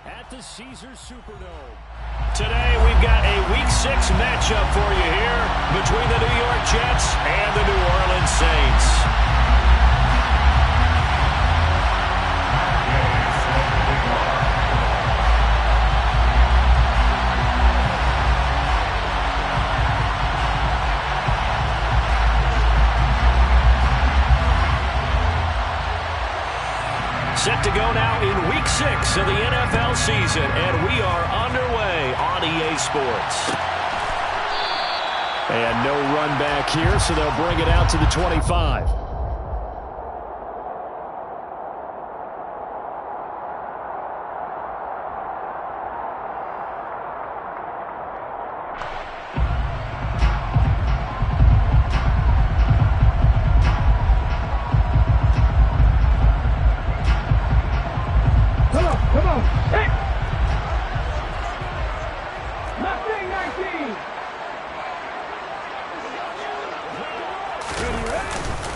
At the Caesars Superdome. Today we've got a Week 6 matchup for you here between the New York Jets and the New Orleans Saints. Set to go now in Week 6 of the NFL season, and we are underway on EA Sports. And no run back here, so they'll bring it out to the 25.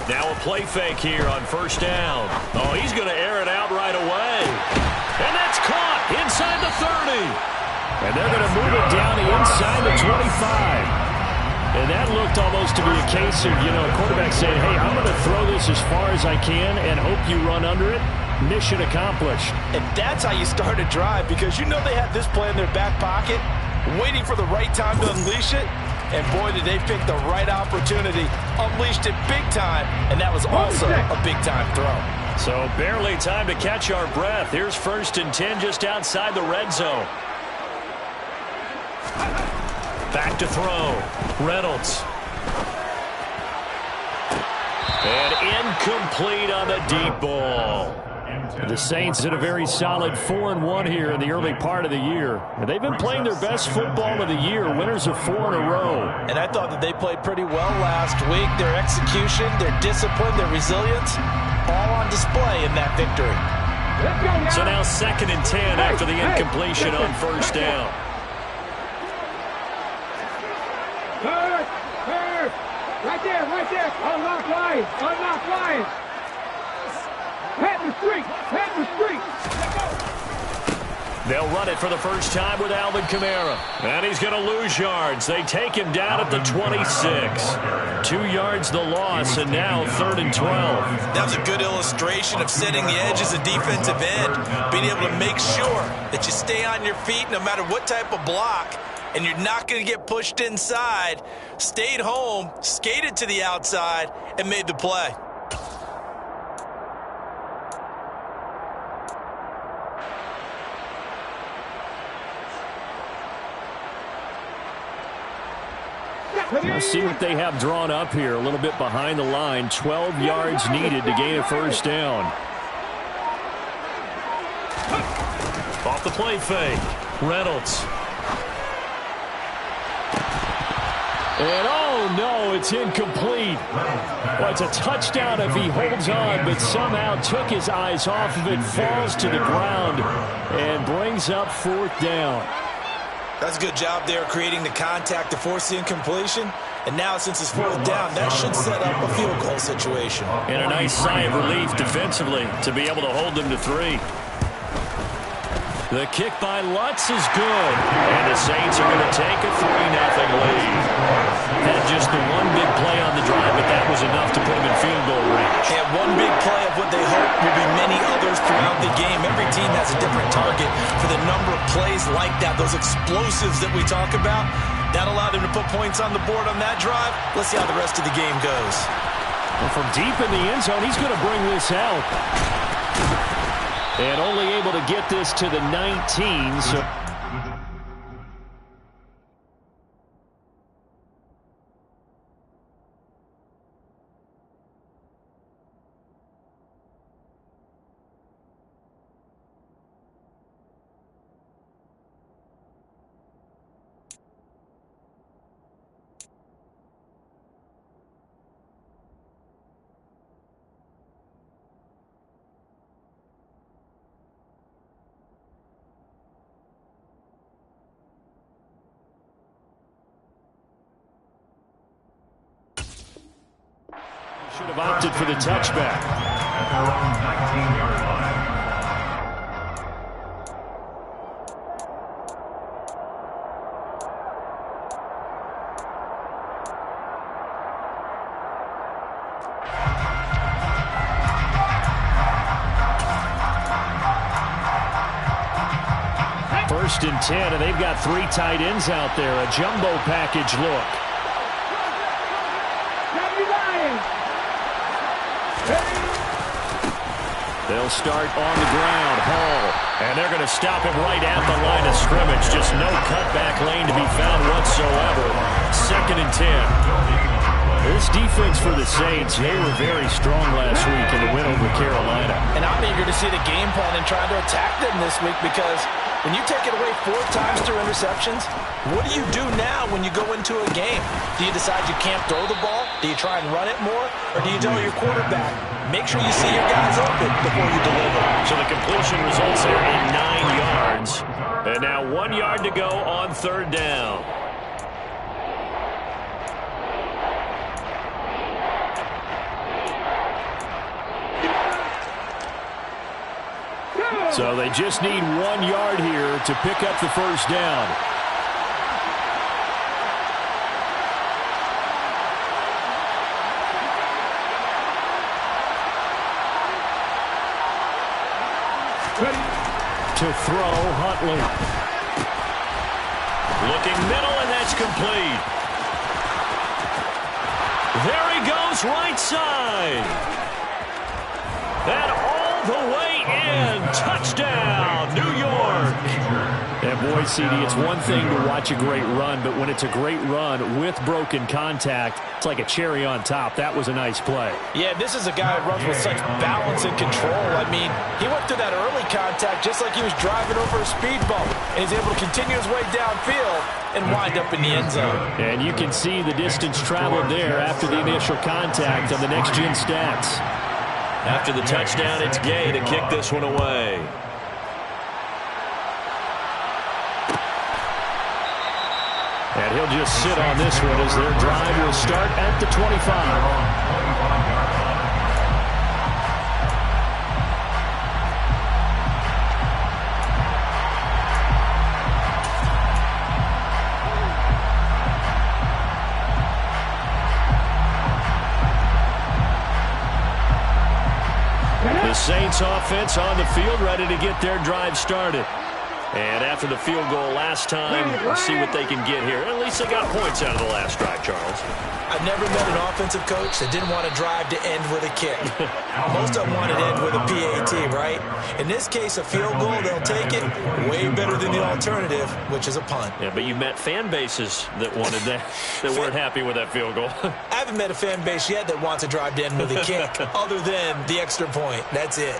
Now a play fake here on first down. Oh, he's going to air it out right away. And that's caught inside the 30. And they're going to move it down to inside the 25. And that looked almost to be a case of, a quarterback saying, hey, I'm going to throw this as far as I can and hope you run under it. Mission accomplished. And that's how you start a drive, because they had this play in their back pocket, waiting for the right time to unleash it. And boy, did they pick the right opportunity. Unleashed it big time, and that was also a big-time throw. So barely time to catch our breath. Here's 1st and 10 just outside the red zone. Back to throw. Reynolds. And incomplete on the deep ball. The Saints did a very solid 4-1 here in the early part of the year. And they've been playing their best football of the year, winners of 4 in a row. And I thought that they played pretty well last week. Their execution, their discipline, their resilience, all on display in that victory. So now 2nd and 10 after the incompletion on first down. Right there. Unlock line. Head the street. They'll run it for the first time with Alvin Kamara. And he's going to lose yards. They take him down at the 26. 2 yards the loss, and now 3rd and 12. That was a good illustration of setting the edge as a defensive end, being able to make sure that you stay on your feet no matter what type of block, and you're not going to get pushed inside. Stayed home, skated to the outside, and made the play. Now see what they have drawn up here, a little bit behind the line. 12 yards needed to gain a first down. Off the play fake. Reynolds. And oh no, it's incomplete. Well, it's a touchdown if he holds on, but somehow took his eyes off of it, falls to the ground, and brings up 4th down. That's a good job there creating the contact to force the incompletion. And now, since it's 4th down, that should set up a field goal situation. And a nice sigh of relief defensively to be able to hold them to 3. The kick by Lutz is good. And the Saints are going to take a 3-0 lead. Had just the one big play on the drive, but that was enough to put them in field goal range. And one big play of what they hope will be many others throughout the game. Every team has a different target for the number of plays like that, those explosives that we talk about. That allowed them to put points on the board on that drive. Let's see how the rest of the game goes. Well, from deep in the end zone, he's going to bring this out. And only able to get this to the 19. So should have opted for the touchback. 1st and 10, and they've got 3 tight ends out there. A jumbo package look. They'll start on the ground. Hall. And they're going to stop him right at the line of scrimmage. Just no cutback lane to be found whatsoever. 2nd and 10. This defense for the Saints, they were very strong last week in the win over Carolina. And I'm eager to see the game plan and try to attack them this week, because when you take it away 4 times through interceptions, what do you do now when you go into a game? Do you decide you can't throw the ball? Do you try and run it more? Or do you tell your quarterback, make sure you see your guys open before you deliver? So the completion results there in 9 yards. And now 1 yard to go on 3rd down. So they just need 1 yard here to pick up the 1st down. To throw, Huntley. Looking middle, and that's complete. There he goes, right side. And all the way in. Touchdown, New York. And boy, CD, it's one thing to watch a great run, but when it's a great run with broken contact, it's like a cherry on top. That was a nice play. Yeah, this is a guy who runs with such balance and control. I mean, he went through that early contact just like he was driving over a speed bump, and he's able to continue his way downfield and wind up in the end zone. And you can see the distance traveled there after the initial contact on the next-gen stats. After the touchdown, it's Gay to kick this one away. And he'll just sit on this one as their drive will start at the 25. The Saints offense on the field, ready to get their drive started. And after the field goal last time, we'll see what they can get here. At least they got points out of the last drive, Charles. I've never met an offensive coach that didn't want to drive to end with a kick. Most of them want to end with a PAT, right? In this case, a field goal, they'll take it. Way better than the alternative, which is a punt. Yeah, but you met fan bases that wanted that, that weren't happy with that field goal. I haven't met a fan base yet that wants to drive to end with a kick, other than the extra point. That's it.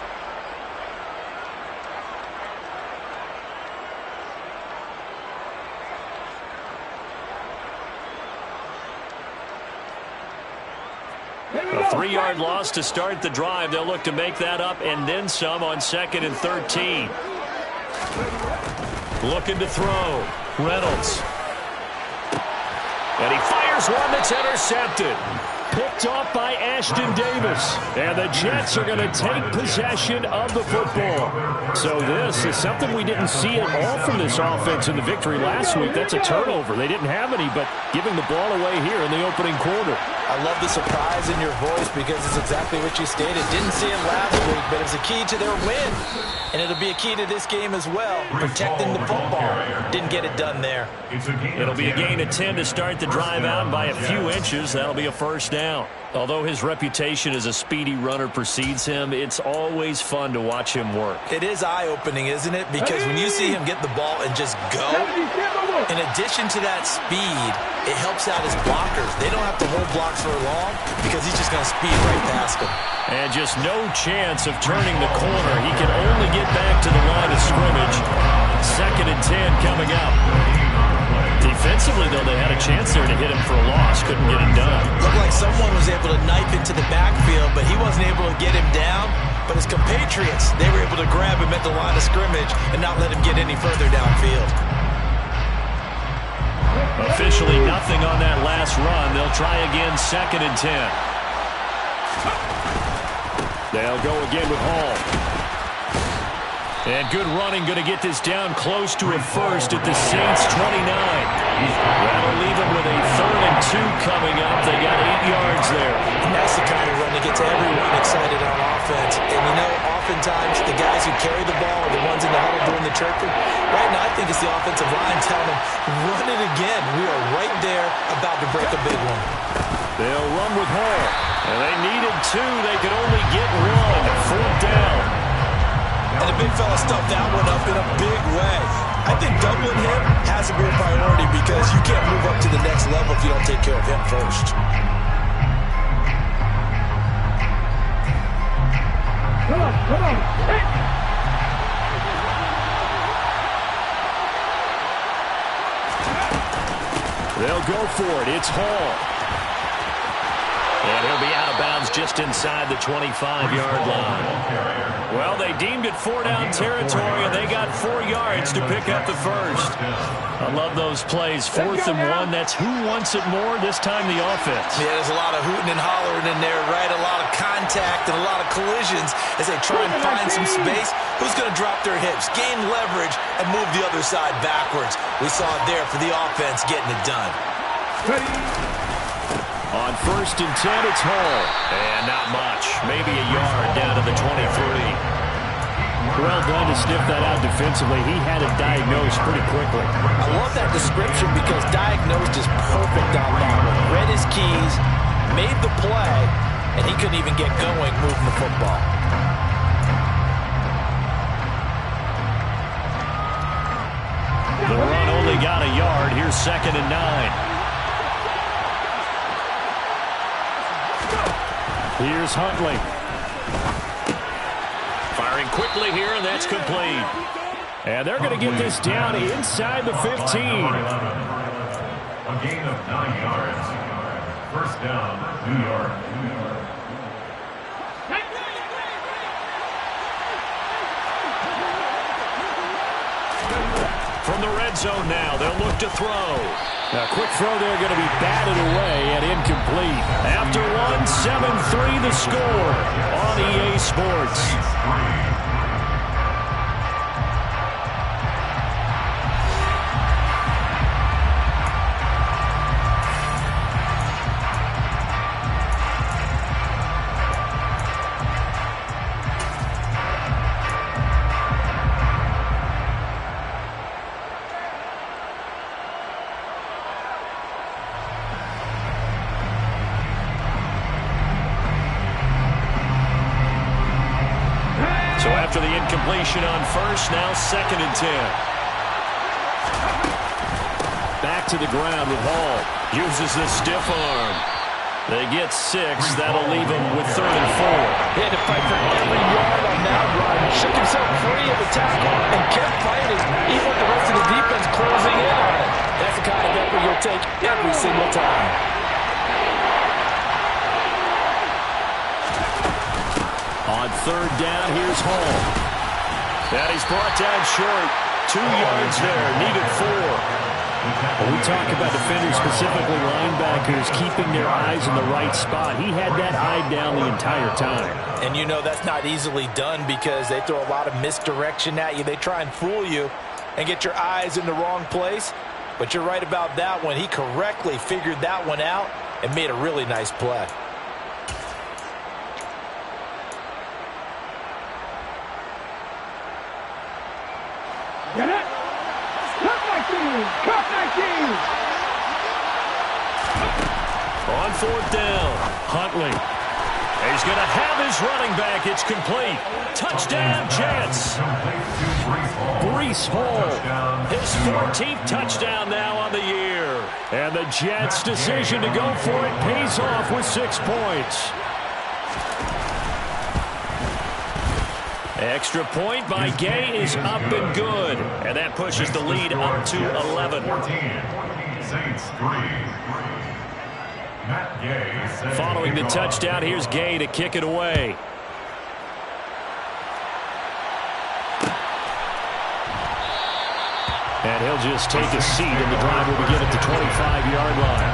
A 3-yard loss to start the drive. They'll look to make that up and then some on 2nd and 13. Looking to throw. Reynolds. And he fires one that's intercepted. Picked off by Ashton Davis. And the Jets are going to take possession of the football. So this is something we didn't see at all from this offense in the victory last week. That's a turnover. They didn't have any, but giving the ball away here in the opening quarter. I love the surprise in your voice because it's exactly what you stated. Didn't see it last week, but it's a key to their win. And it'll be a key to this game as well, protecting the football. Didn't get it done there. It'll be a gain of 10 to start the drive out by a few inches. That'll be a 1st down. Although his reputation as a speedy runner precedes him, it's always fun to watch him work. It is eye-opening, isn't it? Because when you see him get the ball and just go, in addition to that speed, it helps out his blockers. They don't have to hold blocks for long because he's just going to speed right past them. And just no chance of turning the corner. He can only get back to the line of scrimmage. 2nd and 10 coming up. Defensively, though, they had a chance there to hit him for a loss. Couldn't get it done. Looked like someone was able to knife into the backfield, but he wasn't able to get him down. But his compatriots, they were able to grab him at the line of scrimmage and not let him get any further downfield. Officially nothing on that last run. They'll try again 2nd and 10. They'll go again with Hall. And good running, going to get this down close to a 1st at the Saints' 29. That'll leave them with a 3rd and 2 coming up. They got 8 yards there. And that's the kind of run that gets everyone excited on offense. And you know, oftentimes the guys who carry the ball are the ones in the huddle doing the chirping. Right now, I think think it's the offensive line telling him, run it again. We are right there about to break a big one. They'll run with Hall. And they needed 2. They could only get 1. 4th down. And the big fella stuffed that one up in a big way. I think doubling him has to be a priority because you can't move up to the next level if you don't take care of him first. Come on, come on. Hey. They'll go for it. It's Hall. And he'll be out of bounds just inside the 25-yard line. Well, they deemed it 4-down territory, and they got 4 yards to pick up the first. I love those plays. 4th and 1. That's who wants it more, this time the offense. Yeah, there's a lot of hooting and hollering in there, right? A lot of contact and a lot of collisions as they try and find some space. Who's going to drop their hips, gain leverage, and move the other side backwards? We saw it there for the offense getting it done. On 1st and 10, it's Hall. And not much. Maybe a yard down to the 23. Well done to sniff that out defensively. He had it diagnosed pretty quickly. I love that description because diagnosed is perfect on that one. Read his keys, made the play, and he couldn't even get going moving the football. The run only got a yard. Here's 2nd and 9. Here's Huntley. Firing quickly here, and that's complete. And they're going to get this down inside the 15. A gain of 9 yards. 1st down, New York. From the red zone now, they'll look to throw. A quick throw there going to be batted away and incomplete. After 7-3 the score on EA Sports. So after the incompletion on 1st, now 2nd and 10. Back to the ground with Hall. Uses the stiff arm. They get 6. That'll leave him with 3rd and 4. He had to fight for every yard on that run. Shook himself free of the tackle and kept fighting, even with the rest of the defense closing in on it. That's the kind of effort you'll take every single time. On 3rd down, here's Hall. And he's brought down short. 2 yards there, needed 4. When we talk about defenders, specifically linebackers, keeping their eyes in the right spot, he had that eye down the entire time. And you know that's not easily done because they throw a lot of misdirection at you. They try and fool you and get your eyes in the wrong place. But you're right about that one. He correctly figured that one out and made a really nice play. Get it? Cut 19! Cut 19! On 4th down, Huntley. He's going to have his running back. It's complete. Touchdown, Jets. Breece Hall. His 14th touchdown now on the year. And the Jets' decision to go for it pays off with 6 points. Extra point by Gay is up and good. And that pushes the lead up to 11. 14, Saints 3. Matt Gay. Following the touchdown, here's Gay to kick it away. And he'll just take a seat, and the drive will begin at the 25-yard line.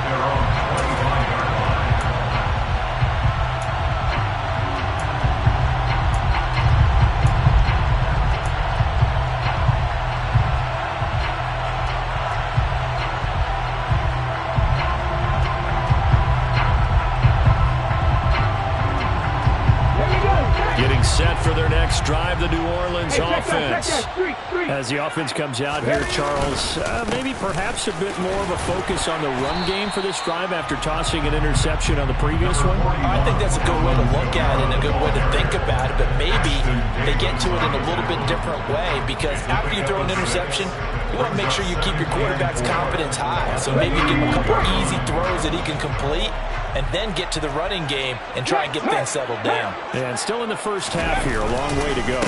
Set for their next drive the New Orleans offense. As the offense comes out here, Charles, maybe perhaps a bit more of a focus on the run game for this drive after tossing an interception on the previous one? I think that's a good way to look at it and a good way to think about it, but maybe they get to it in a little bit different way, because after you throw an interception, you want to make sure you keep your quarterback's confidence high. So maybe give him a couple easy throws that he can complete, and then get to the running game and try and get things settled down. And still in the first half here, a long way to go.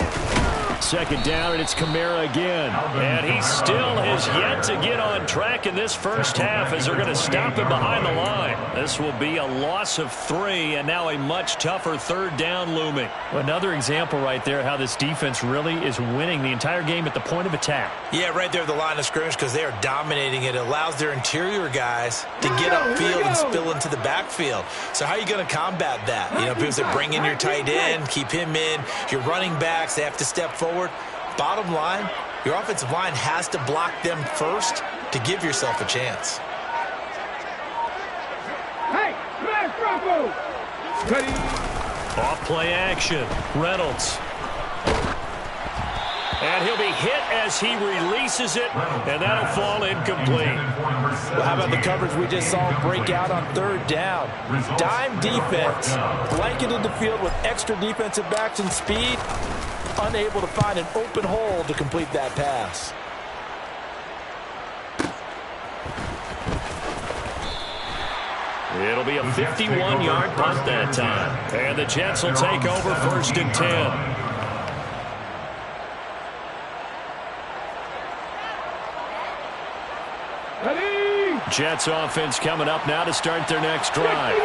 Second down, and it's Kamara again. And he still has yet to get on track in this first half as they're going to stop him behind the line. This will be a loss of 3, and now a much tougher third down looming. Another example right there how this defense really is winning the entire game at the point of attack. Yeah, right there at the line of scrimmage, because they are dominating it. It allows their interior guys to get upfield and spill into the backfield. So how are you going to combat that? You know, people say bring in your tight end, keep him in. Your running backs, they have to step forward. Bottom line, your offensive line has to block them first to give yourself a chance. Hey, smash Bronco! Ready? Off play action. Reynolds. And he'll be hit as he releases it, and that'll fall incomplete. Well, how about the coverage we just saw break out on third down? Dime defense, blanketed the field with extra defensive backs and speed, unable to find an open hole to complete that pass. It'll be a 51-yard punt that time. And the Jets will take over 1st and 10. Jets offense coming up now to start their next drive.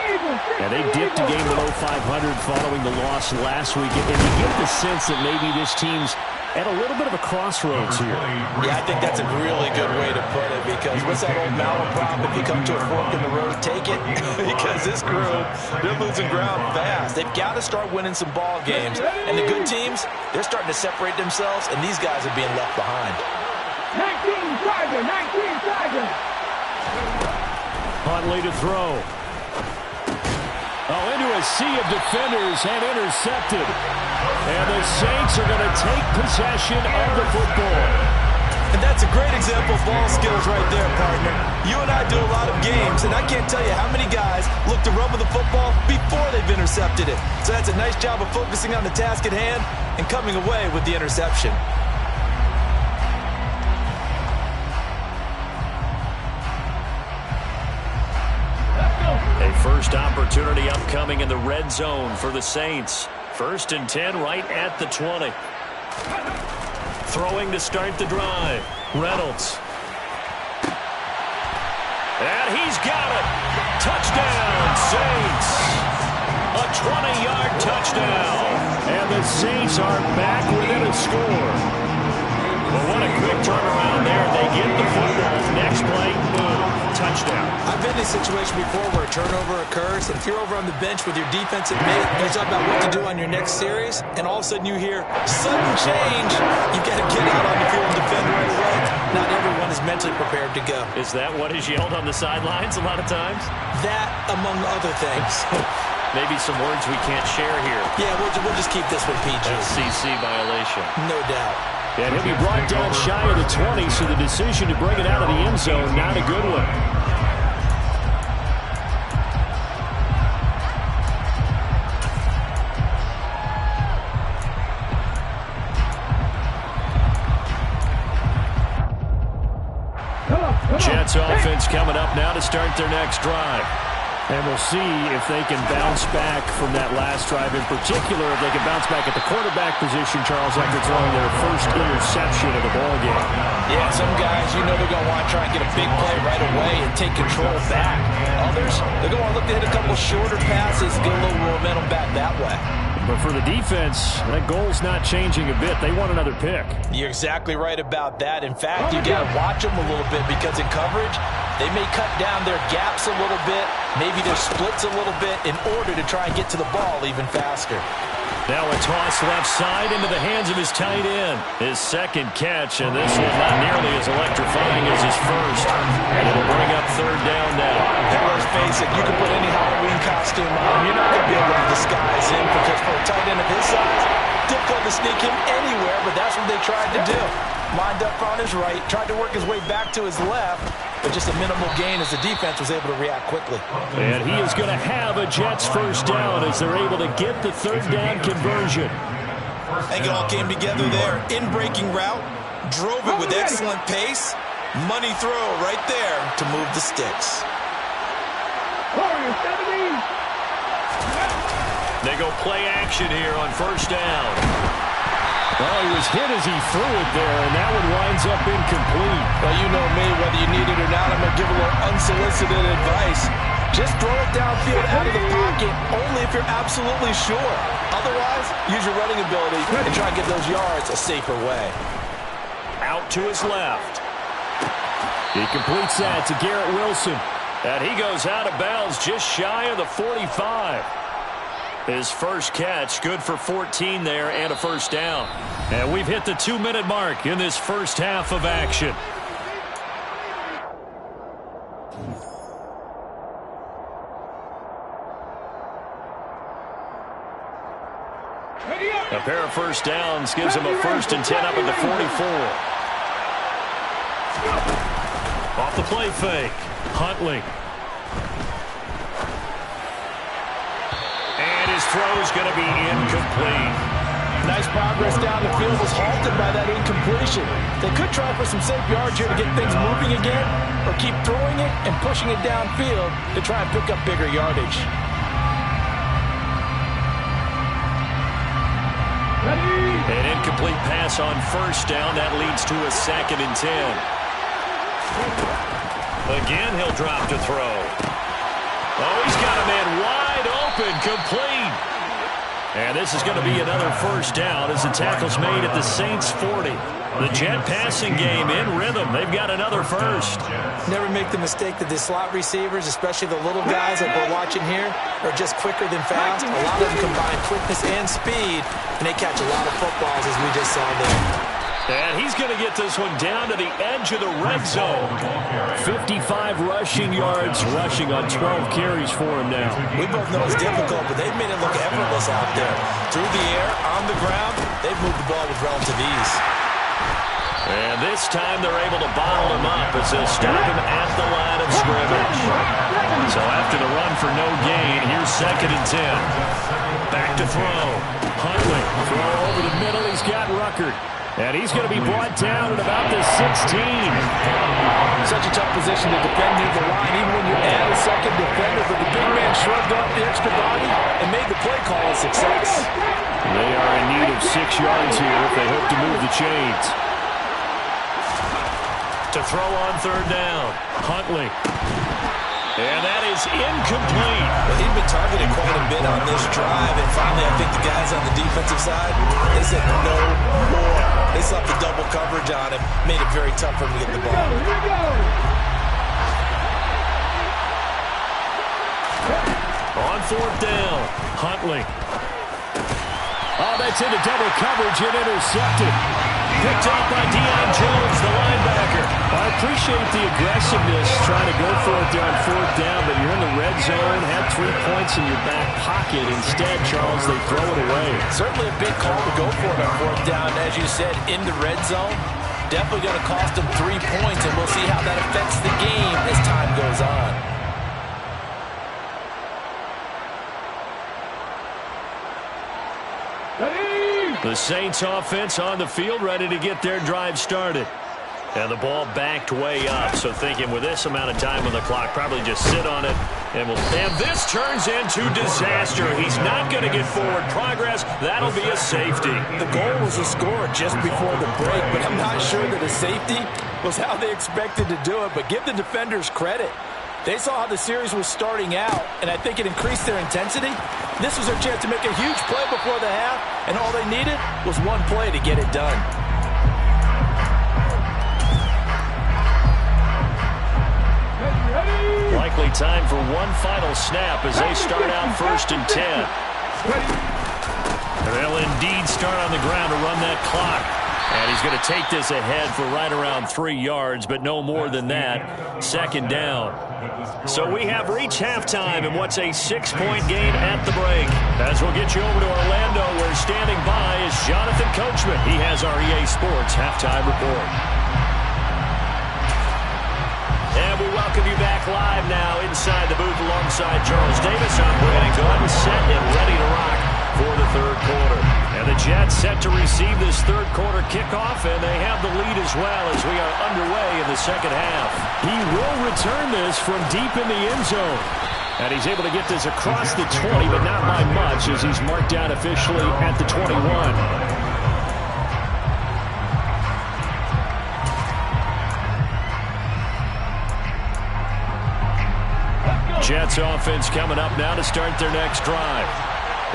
And they dipped a game below 500 following the loss last week. And you get the sense that maybe this team's at a little bit of a crossroads here. Yeah, I think that's a really good way to put it, because what's that old malaprop? If you come to a fork in the road, take it. Because this group, they're losing ground fast. They've got to start winning some ball games. And the good teams, they're starting to separate themselves, and these guys are being left behind. 19 Tiger, 19 Tiger. Huntley to throw. Oh, into a sea of defenders and intercepted. And the Saints are going to take possession of the football. And that's a great example of ball skills right there, partner. You and I do a lot of games, and I can't tell you how many guys look to run with the football before they've intercepted it. So that's a nice job of focusing on the task at hand and coming away with the interception. A first opportunity upcoming in the red zone for the Saints. 1st and 10 right at the 20. Throwing to start the drive. Reynolds. And he's got it. Touchdown, Saints. A 20-yard touchdown. And the Saints are back within a score. Well, what a quick turnaround there. They get the football. Next play, boom, touchdown. I've been in a situation before where a turnover occurs, and if you're over on the bench with your defensive mate, you talk about what to do on your next series, and all of a sudden you hear sudden change. You've got to get out on the field and defend right away. Not everyone is mentally prepared to go. Is that what is yelled on the sidelines a lot of times? That, among other things. Maybe some words we can't share here. Yeah, we'll just keep this one PG. FCC violation. No doubt. And he'll be brought down shy of the 20, so the decision to bring it out of the end zone, not a good one. Jets offense coming up now to start their next drive. And we'll see if they can bounce back from that last drive. In particular, if they can bounce back at the quarterback position, Charles, after throwing their first interception of the ballgame. Yeah, some guys, you know they're going to want to try and get a big play right away and take control back. Others, they're going to look to hit a couple shorter passes, get a little momentum back that way. But for the defense, that goal's not changing a bit. They want another pick. You're exactly right about that. In fact, you got to watch them a little bit, because in coverage, they may cut down their gaps a little bit, maybe their splits a little bit, in order to try and get to the ball even faster. Now a toss left side into the hands of his tight end. His second catch, and this one not nearly as electrifying as his first. And it'll bring up third down now. And let's face it, you can put any Halloween costume on, you're not going to be able to disguise him, because for a tight end of his size, difficult to sneak him anywhere, but that's what they tried to do. Lined up on his right, tried to work his way back to his left, but just a minimal gain as the defense was able to react quickly. And he is going to have a Jets first down as they're able to get the third down conversion. I think it all came together there. In-breaking route, drove it with excellent pace. Money throw right there to move the sticks. They go play action here on first down. Well, he was hit as he threw it there, and that one winds up incomplete. Well, you know me, whether you need it or not, I'm going to give a little unsolicited advice. Just throw it downfield out of the pocket, only if you're absolutely sure. Otherwise, use your running ability and try and get those yards a safer way. Out to his left. He completes that to Garrett Wilson. And he goes out of bounds just shy of the 45. His first catch, good for 14 there and a first down. And we've hit the 2-minute mark in this first half of action. A pair of first downs gives him a 1st and 10 up at the 44. Off the play fake. Huntley. And his throw is going to be incomplete. Nice progress down the field was halted by that incompletion. They could try for some safe yards here to get things moving again, or keep throwing it and pushing it downfield to try and pick up bigger yardage. An incomplete pass on first down. That leads to a 2nd and 10. Again, he'll drop to throw. Oh, he's got a man wide open, complete. And this is going to be another first down as the tackle's made at the Saints' 40. The Jet passing game in rhythm. They've got another first. Never make the mistake that the slot receivers, especially the little guys like we're watching here, are just quicker than fast. A lot of them combine quickness and speed, and they catch a lot of footballs as we just saw there. And he's going to get this one down to the edge of the red zone. 55 rushing yards, rushing on 12 carries for him now. We both know it's difficult, but they've made it look effortless out there. Through the air, on the ground, they've moved the ball with relative ease. And this time they're able to bottle him up as they'll stop him at the line of scrimmage. So after the run for no gain, here's 2nd and 10. Back to throw. Huntley, throw over the middle. He's got Ruckert. And he's going to be brought down at about the 16. Such a tough position to defend near the line, even when you add a second defender. But the big man shrugged off the extra body and made the play call a success. They are in need of 6 yards here if they hope to move the chains. To throw on third down, Huntley. And that is incomplete. Well, he'd been targeted quite a bit on this drive, and finally I think the guys on the defensive side, they said no more. They slapped the double coverage on him, made it very tough for him to get the ball. On 4th down, Huntley. Oh, that's into double coverage and intercepted. Picked off by Deion Jones, the linebacker. I appreciate the aggressiveness trying to go for it there on 4th down, but you're in the red zone, had 3 points in your back pocket. Instead, Charles, they throw it away. Certainly a big call to go for it on 4th down. As you said, in the red zone, definitely going to cost them 3 points, and we'll see how that affects the game as time goes on. The Saints offense on the field, ready to get their drive started. And the ball backed way up, so thinking with this amount of time on the clock, probably just sit on it. And this turns into disaster. He's not going to get forward progress. That'll be a safety. The goal was a score just before the break, but I'm not sure that a safety was how they expected to do it. But give the defenders credit. They saw how the series was starting out, and I think it increased their intensity. This was their chance to make a huge play before the half, and all they needed was one play to get it done. Likely time for one final snap as they start out 1st and 10. They'll indeed start on the ground to run that clock. And he's going to take this ahead for right around 3 yards, but no more than that. Second down. So we have reached halftime in what's a 6-point game at the break. As we'll get you over to Orlando, where standing by is Jonathan Coachman. He has our EA Sports halftime report. And we welcome you back live now inside the booth alongside Charles Davis. I'm Brandon Gordon, set and ready to rock for the third quarter. And the Jets set to receive this third quarter kickoff, and they have the lead as well as we are underway in the second half. He will return this from deep in the end zone. And he's able to get this across the 20, but not by much, as he's marked down officially at the 21. Jets offense coming up now to start their next drive.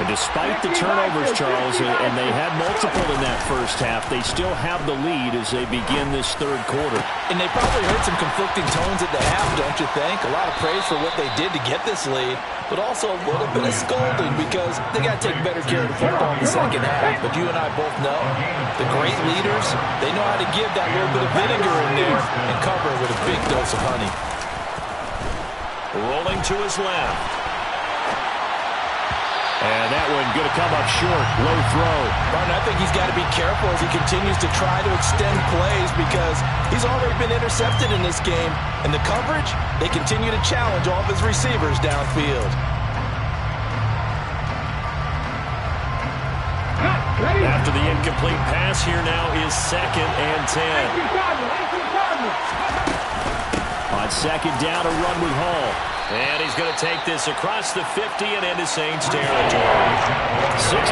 And despite the turnovers, Charles, and they had multiple in that first half, they still have the lead as they begin this third quarter. And they probably heard some conflicting tones at the half, don't you think? A lot of praise for what they did to get this lead, but also a little bit of scolding because they got to take better care of the football in the second half. But you and I both know the great leaders, they know how to give that little bit of vinegar in there and cover it with a big dose of honey. Rolling to his left. And that one going to come up short. Low throw. Martin, I think he's got to be careful as he continues to try to extend plays because he's already been intercepted in this game. And the coverage, they continue to challenge all of his receivers downfield. After the incomplete pass, here now is 2nd and 10. On second down, a run with Hall. And he's going to take this across the 50 and into Saints territory. 65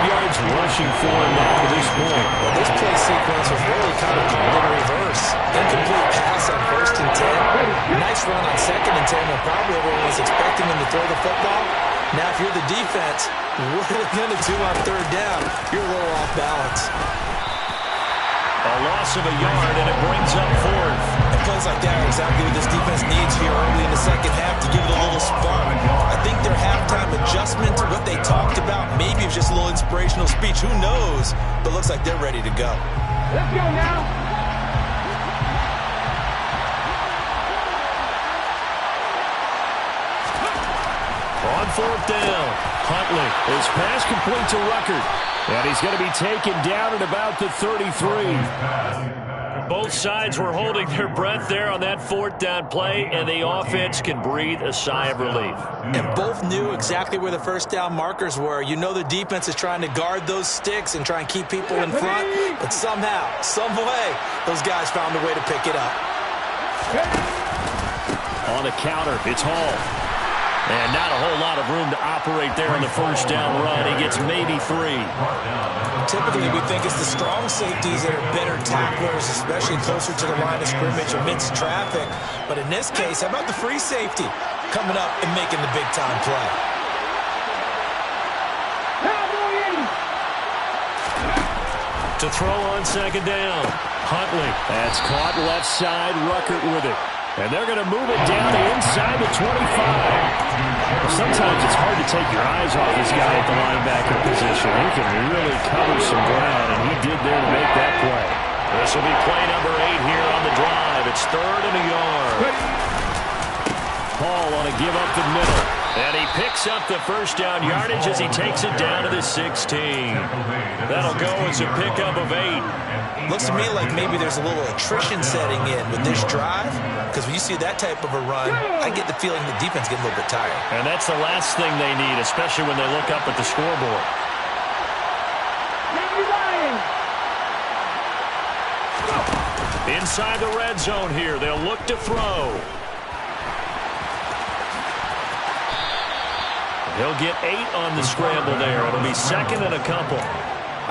yards rushing for him now to this point. Well, this play sequence was really kind of called in reverse. Incomplete pass on 1st and 10. Nice run on 2nd and 10 when probably everyone was expecting him to throw the football. Now, if you're the defense, what are they going to do on 3rd down? You're a little off balance. A loss of a yard, and it brings up 4th. And plays like that are exactly what this defense needs here early in the second half to give it a little spark. I think their halftime adjustment, what they talked about, maybe it was just a little inspirational speech. Who knows? But looks like they're ready to go. Let's go now. On 4th down, Huntley. His pass complete to Ruckert. And he's going to be taken down at about the 33. Both sides were holding their breath there on that 4th down play, and the offense can breathe a sigh of relief. And both knew exactly where the 1st down markers were. You know the defense is trying to guard those sticks and try and keep people in front, but somehow, some way, those guys found a way to pick it up. On the counter, it's Hall. And not a whole lot of room to operate there on the 1st down run. He gets maybe 3. Typically, we think it's the strong safeties that are better tacklers, especially closer to the line of scrimmage amidst traffic. But in this case, how about the free safety coming up and making the big-time play? To throw on 2nd down, Huntley. That's caught left side, Ruckert with it. And they're going to move it down to inside the 25. Sometimes it's hard to take your eyes off this guy at the linebacker position. He can really cover some ground, and he did there to make that play. This will be play number 8 here on the drive. It's 3rd and a yard. Hall on a give up the middle. And he picks up the 1st down yardage as he takes it down to the 16. That'll go as a pickup of 8. Looks to me like maybe there's a little attrition setting in with this drive, because when you see that type of a run, I get the feeling the defense getting a little bit tired. And that's the last thing they need, especially when they look up at the scoreboard. Inside the red zone here, they'll look to throw. He'll get 8 on the scramble there. It'll be 2nd and a couple.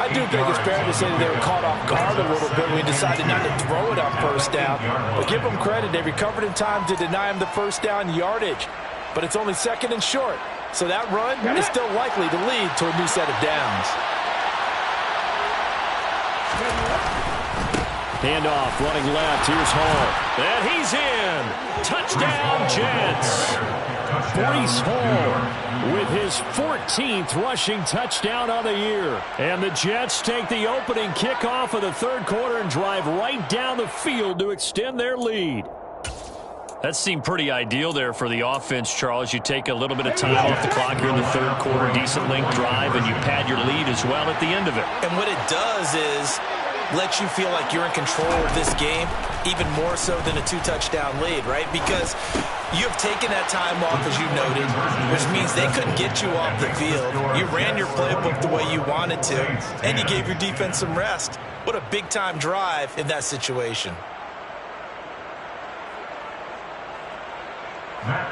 I do think it's fair to say that they were caught off guard a little bit when we decided not to throw it on 1st down. But give them credit. They recovered in time to deny him the 1st down yardage. But it's only 2nd and short. So that run is still likely to lead to a new set of downs. Handoff, running left. Here's Hall. And he's in. Touchdown, Jets. Breece Hall with his 14th rushing touchdown on the year. And the Jets take the opening kickoff of the third quarter and drive right down the field to extend their lead. That seemed pretty ideal there for the offense, Charles. You take a little bit of time off the clock here in the third quarter, decent length drive, and you pad your lead as well at the end of it. And what it does is let you feel like you're in control of this game, even more so than a 2-touchdown lead, right? Because you have taken that time off, as you noted, which means they couldn't get you off the field. You ran your playbook the way you wanted to, and you gave your defense some rest. What a big-time drive in that situation.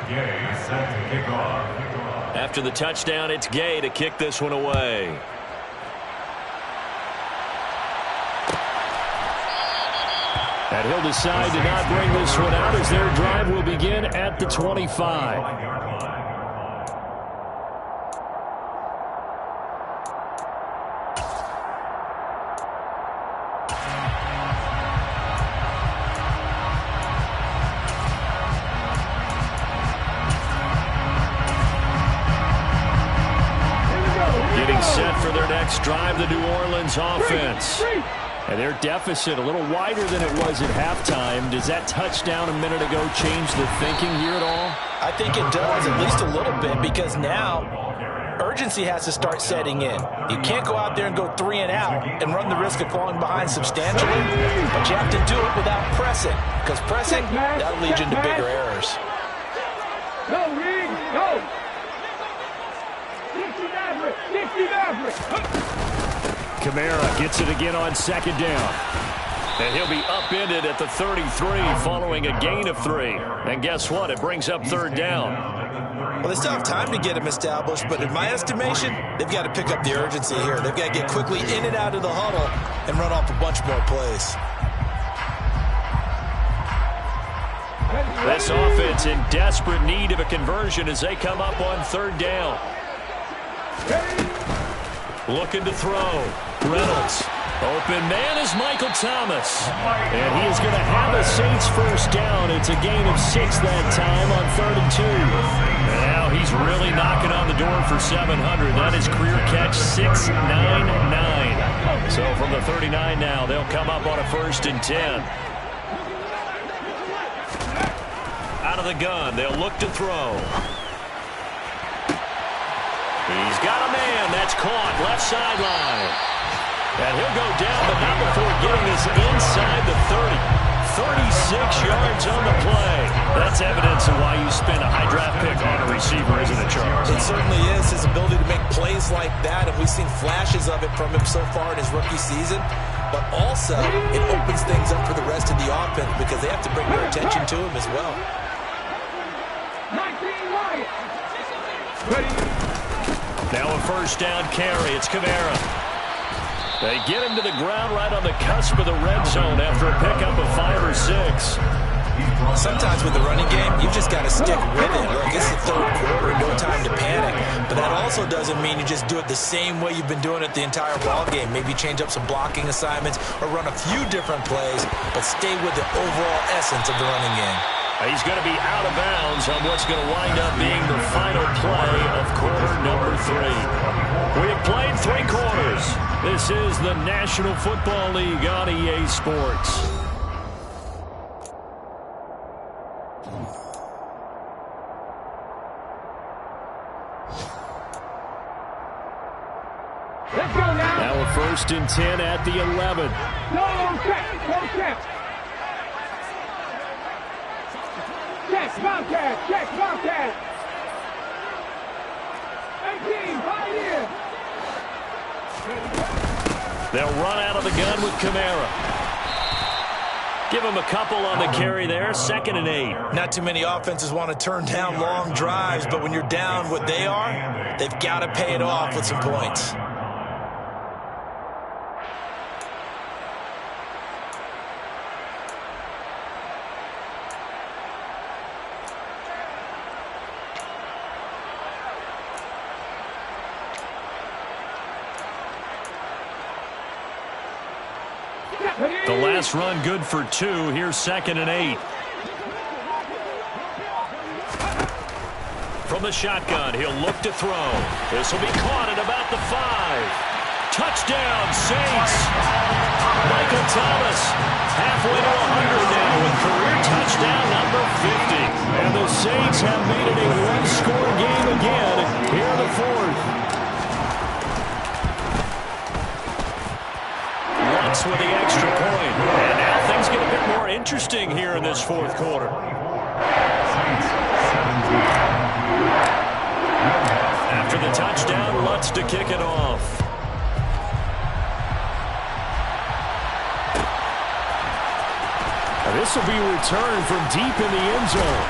Gay set to kick off. After the touchdown, it's Gay to kick this one away. And he'll decide to not bring this one out as their drive will begin at the 25. Getting set for their next drive, the New Orleans offense. And their deficit a little wider than it was at halftime. Does that touchdown a minute ago change the thinking here at all? I think it does, at least a little bit, because now urgency has to start setting in. You can't go out there and go 3 and out and run the risk of falling behind substantially, but you have to do it without pressing, because pressing, that'll lead you into bigger errors. Go, Reed, go! 60 Maverick. Kamara gets it again on second down. And he'll be upended at the 33 following a gain of 3. And guess what? It brings up third down. Well, they still have time to get him established, but in my estimation, they've got to pick up the urgency here. They've got to get quickly in and out of the huddle and run off a bunch more plays. This offense in desperate need of a conversion as they come up on third down. Looking to throw. Reynolds. Open man is Michael Thomas. And he is going to have a Saints first down. It's a gain of 6 that time on 3rd and 2. And now he's really knocking on the door for 700. That is career catch 699. So from the 39 now, they'll come up on a 1st and 10. Out of the gun, they'll look to throw. He's got a man. That's caught. Left sideline. And he'll go down, but not before getting this inside the 30. 36 yards on the play. That's evidence of why you spend a high draft pick on a receiver, isn't it, Charles? It certainly is. His ability to make plays like that, and we've seen flashes of it from him so far in his rookie season. But also, it opens things up for the rest of the offense because they have to bring their attention to him as well. 19 Lions. Now a first down carry. It's Kamara. They get him to the ground right on the cusp of the red zone after a pickup of 5 or 6. Sometimes with the running game, you've just got to stick with it. Look, it's the third quarter, no time to panic. But that also doesn't mean you just do it the same way you've been doing it the entire ball game. Maybe change up some blocking assignments or run a few different plays, but stay with the overall essence of the running game. He's going to be out of bounds on what's going to wind up being the final play of quarter number 3. We have played 3 quarters. This is the National Football League on EA Sports. Let's go now. Now a 1st and 10 at the 11. No check. Check, Bobcat, check, Bobcat. 18, right here. They'll run out of the gun with Kamara. Give him a couple on the carry there. 2nd and 8. Not too many offenses want to turn down long drives, but when you're down what they are, they've got to pay it off with some points. The last run good for 2. Here's 2nd and 8. From the shotgun, he'll look to throw. This will be caught at about the 5. Touchdown, Saints. Michael Thomas, halfway to 100 now with career touchdown number 50. And the Saints have made it a one-score game again here in the fourth. Lutz with the extra point. And now things get a bit more interesting here in this fourth quarter. After the touchdown, Lutz to kick it off. This will be returned from deep in the end zone.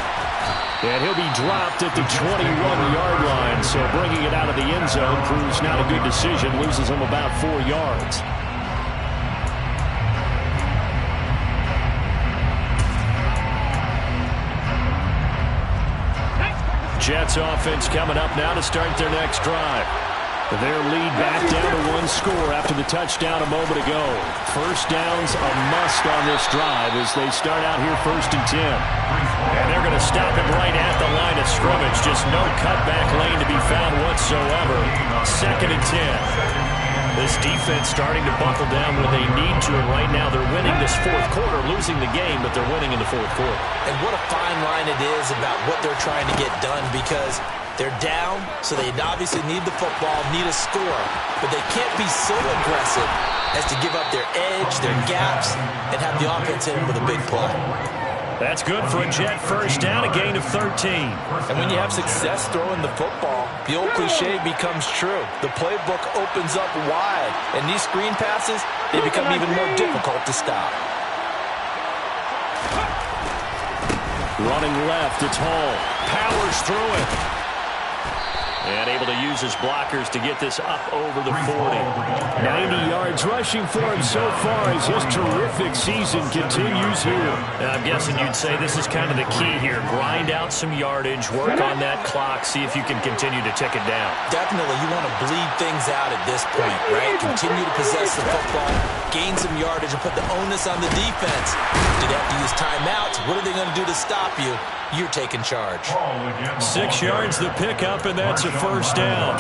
And he'll be dropped at the 21-yard line. So bringing it out of the end zone proves not a good decision. Loses him about 4 yards. Jets offense coming up now to start their next drive. Their lead back down to 1 score after the touchdown a moment ago. First down's a must on this drive as they start out here 1st and 10. And they're going to stop it right at the line of scrimmage. Just no cutback lane to be found whatsoever. 2nd and 10. This defense starting to buckle down when they need to, and right now they're winning this fourth quarter, losing the game, but they're winning in the fourth quarter. And what a fine line it is about what they're trying to get done, because they're down, so they obviously need the football, need a score, but they can't be so aggressive as to give up their edge, their gaps, and have the offense hit them with a big play. That's good for a Jet first down, a gain of 13. And when you have success throwing the football, the old cliche becomes true. The playbook opens up wide, and these screen passes, they become even more difficult to stop. Running left, it's Hall. Powers through it. And able to use his blockers to get this up over the 40. 90 yards rushing for him so far as his terrific season continues here. I'm guessing you'd say this is kind of the key here. Grind out some yardage, work on that clock, see if you can continue to tick it down. Definitely, you want to bleed things out at this point, right? Continue to possess the football, gain some yardage, and put the onus on the defense. Do they have to use timeouts? What are they going to do to stop you? You're taking charge. 6 yards the pickup, and that's a first down.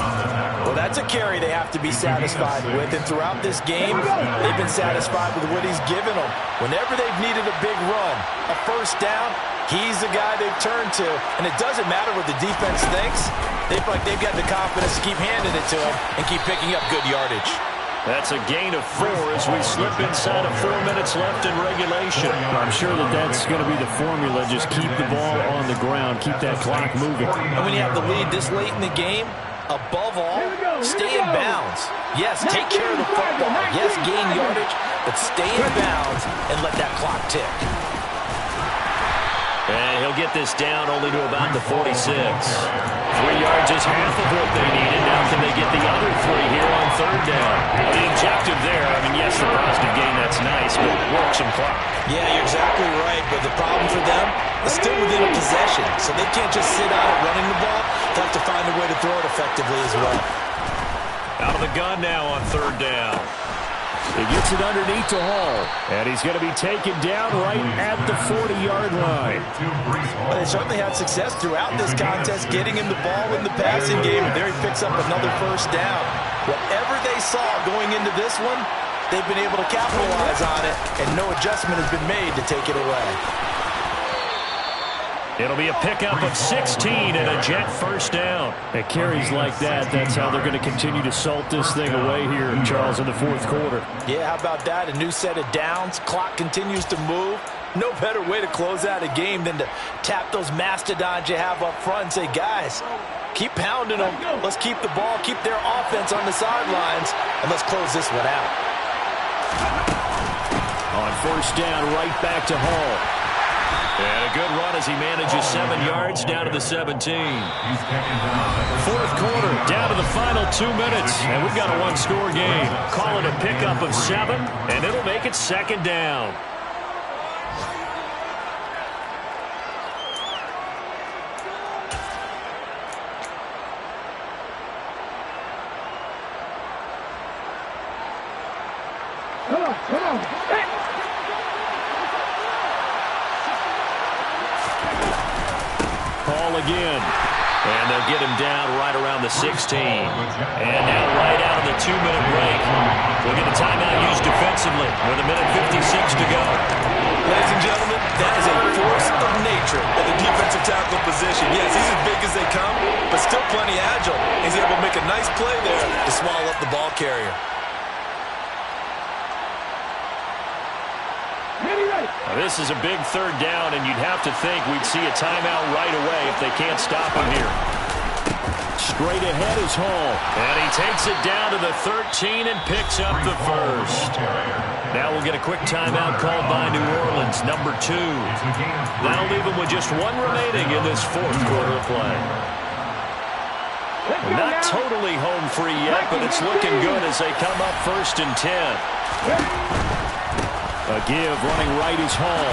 Well, that's a carry they have to be satisfied with, and throughout this game, they've been satisfied with what he's given them. Whenever they've needed a big run, a first down, he's the guy they've turned to, and it doesn't matter what the defense thinks. They feel like they've got the confidence to keep handing it to him and keep picking up good yardage. That's a gain of 4 as we slip inside of 4 minutes left in regulation. I'm sure that that's going to be the formula. Just keep the ball on the ground. Keep that clock moving. And when you have the lead this late in the game, above all, stay in bounds. Yes, take care of the football. Yes, gain yardage, but stay in bounds and let that clock tick. And he'll get this down only to about the 46. 3 yards is half of what they needed. Now can they get the other 3 here on 3rd down? The objective there, I mean, yes, the positive gain, that's nice, but work some clock. Yeah, you're exactly right, but the problem for them is still within a possession, so they can't just sit out it running the ball. They'll have to find a way to throw it effectively as well. Out of the gun now on 3rd down. He gets it underneath to Hall, and he's going to be taken down right at the 40-yard line. But they certainly had success throughout this contest, getting him the ball in the passing game, and there he picks up another first down. Whatever they saw going into this one, they've been able to capitalize on it, and no adjustment has been made to take it away. It'll be a pickup of 16 and a Jet first down. At carries like that, that's how they're going to continue to salt this thing away here, Charles, in the fourth quarter. Yeah, how about that? A new set of downs. Clock continues to move. No better way to close out a game than to tap those mastodons you have up front and say, guys, keep pounding them. Let's keep the ball, keep their offense on the sidelines, and let's close this one out. On first down, right back to Hall. And a good run as he manages 7 yards down to the 17. Fourth quarter, down to the final 2 minutes, and we've got a one-score game. Call it a pickup of 7, and it'll make it 2nd down. Come on. Hey. Call again. And they'll get him down right around the 16. And now right out of the 2-minute break, we'll get a timeout used defensively with 1:56 to go. Ladies and gentlemen, that is a force of nature at the defensive tackle position. Yes, he's as big as they come, but still plenty agile. He's able to make a nice play there to swallow up the ball carrier. This is a big 3rd down, and you'd have to think we'd see a timeout right away if they can't stop him here. Straight ahead is Hall. And he takes it down to the 13 and picks up the first. Now we'll get a quick timeout called by New Orleans, number 2. That'll leave them with just 1 remaining in this 4th quarter of play. Not totally home free yet, but it's looking good as they come up 1st and 10. A give running right is Hall.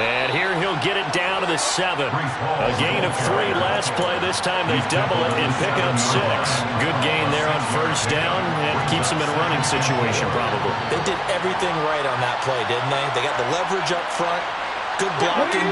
And here he'll get it down to the 7. A gain of 3 last play. This time they double it and pick up 6. Good gain there on 1st down and keeps them in a running situation probably. They did everything right on that play, didn't they? They got the leverage up front. Good blocking.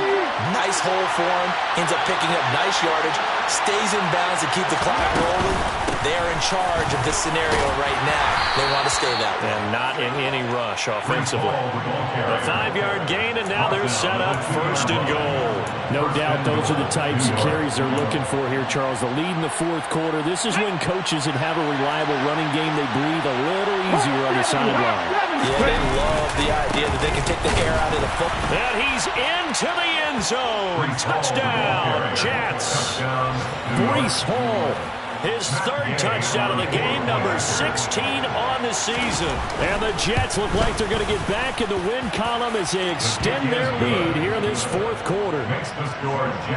Nice hole for him. Ends up picking up nice yardage. Stays in bounds to keep the clock rolling. They are in charge of this scenario right now. They want to stay that way. And not in any rush offensively. A 5-yard gain, and now they're set up 1st and goal. No doubt those are the types of carries they're looking for here, Charles. The lead in the 4th quarter. This is when coaches that have a reliable running game, they breathe a little easier on the sideline. Yeah, they love the idea that they can take the air out of the football. And he's into the end zone. Touchdown, Jets. Breece Hall. His 3rd touchdown of the game, number 16 on the season. And the Jets look like they're going to get back in the win column as they extend their lead here in this 4th quarter.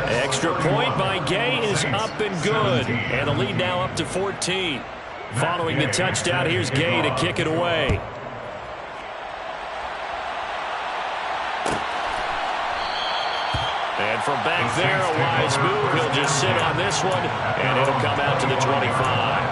Extra point by Gay is up and good. And the lead now up to 14. Following the touchdown, here's Gay to kick it away. And from back there, a wise move. He'll just sit on this one, and it'll come out to the 25.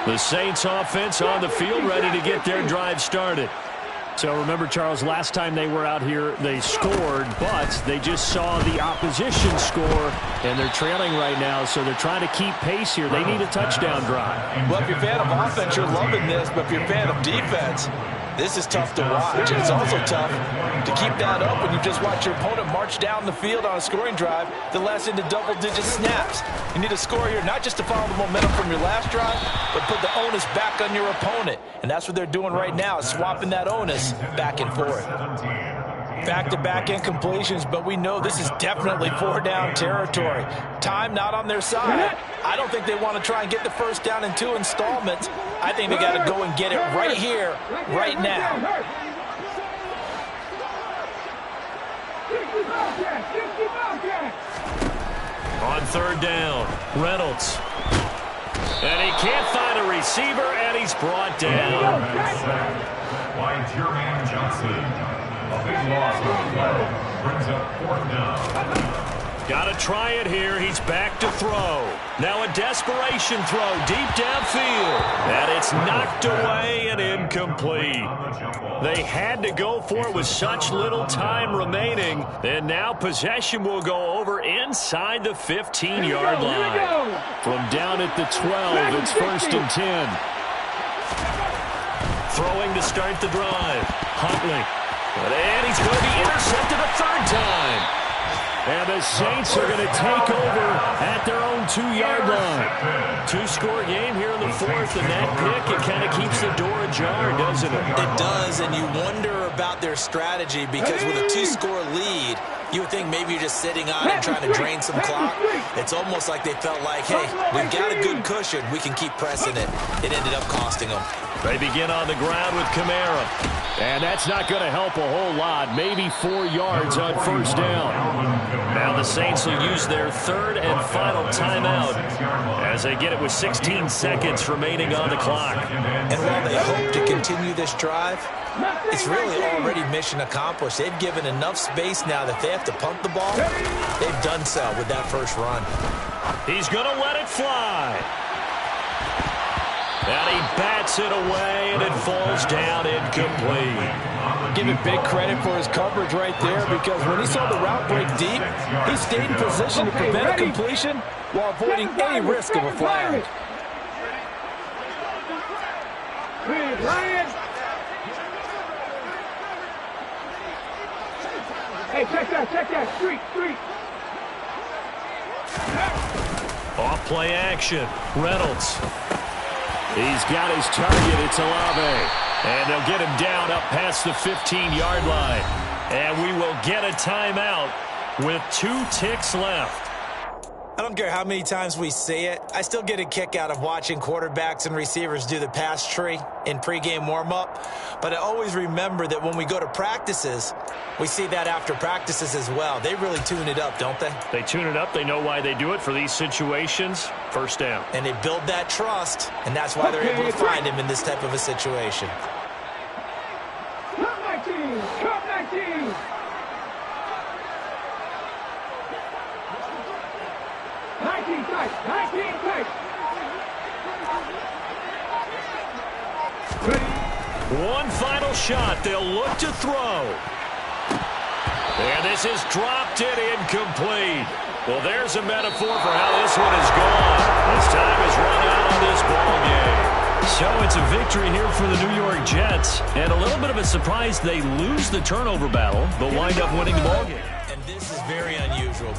The Saints offense on the field, ready to get their drive started. So remember, Charles, last time they were out here, they scored, but they just saw the opposition score, and they're trailing right now, so they're trying to keep pace here. They need a touchdown drive. Well, if you're a fan of offense, you're loving this, but if you're a fan of defense, this is tough to watch. And it's also tough to keep that up when you just watch your opponent march down the field on a scoring drive that lasts into double-digit snaps. You need a score here, not just to follow the momentum from your last drive, but put the onus back on your opponent. And that's what they're doing right now, is swapping that onus back and forth. Back-to-back incompletions, but we know this is definitely 4-down territory. Time not on their side. I don't think they want to try and get the 1st down in 2 installments. I think they got to go and get it right here, right now. On 3rd down, Reynolds. And he can't find a receiver, and he's brought down. By Jermaine Johnson. A big loss on the play. Brings up 4th down. Got to try it here. He's back to throw. Now a desperation throw deep downfield. And it's knocked away and incomplete. They had to go for it with such little time remaining. And now possession will go over inside the 15-yard line. From down at the 12, it's 1st and 10. Throwing to start the drive. Huntley. And he's going to be intercepted a 3rd time. And the Saints are going to take over at their own 2-yard line. 2-score game here in the 4th, and that pick, it kind of keeps the door ajar, doesn't it? It does, and you wonder about their strategy because with a 2-score lead, you would think maybe you're just sitting on and trying to drain some clock. It's almost like they felt like, hey, we've got a good cushion. We can keep pressing it. It ended up costing them. They begin on the ground with Kamara. And that's not going to help a whole lot. Maybe 4 yards on 1st down. Now the Saints will use their 3rd and final timeout as they get it with 16 seconds remaining on the clock. And while they hope to continue this drive, it's really already mission accomplished. They've given enough space now that they have to punt the ball. They've done so with that first run. He's going to let it fly. And he bats it away, and it falls down incomplete. Give him big credit for his coverage right there, because when he saw the route break deep, he stayed in position to prevent a completion while avoiding any risk of a flag. Hey, check that, street. Off play action. Reynolds. He's got his target. It's Olave. And they'll get him down up past the 15-yard line. And we will get a timeout with 2 ticks left. I don't care how many times we see it. I still get a kick out of watching quarterbacks and receivers do the pass tree in pregame warm-up. But I always remember that when we go to practices, we see that after practices as well. They really tune it up, don't they? They tune it up. They know why they do it for these situations. First down. And they build that trust, and that's why they're able to find him in this type of a situation. Come 19! Come 19! One final shot. They'll look to throw. And this is dropped it incomplete. Well, there's a metaphor for how this one is gone. As time has run out on this ball game. So it's a victory here for the New York Jets. And a little bit of a surprise, they lose the turnover battle, but wind up winning the ball game. And this is very unusual.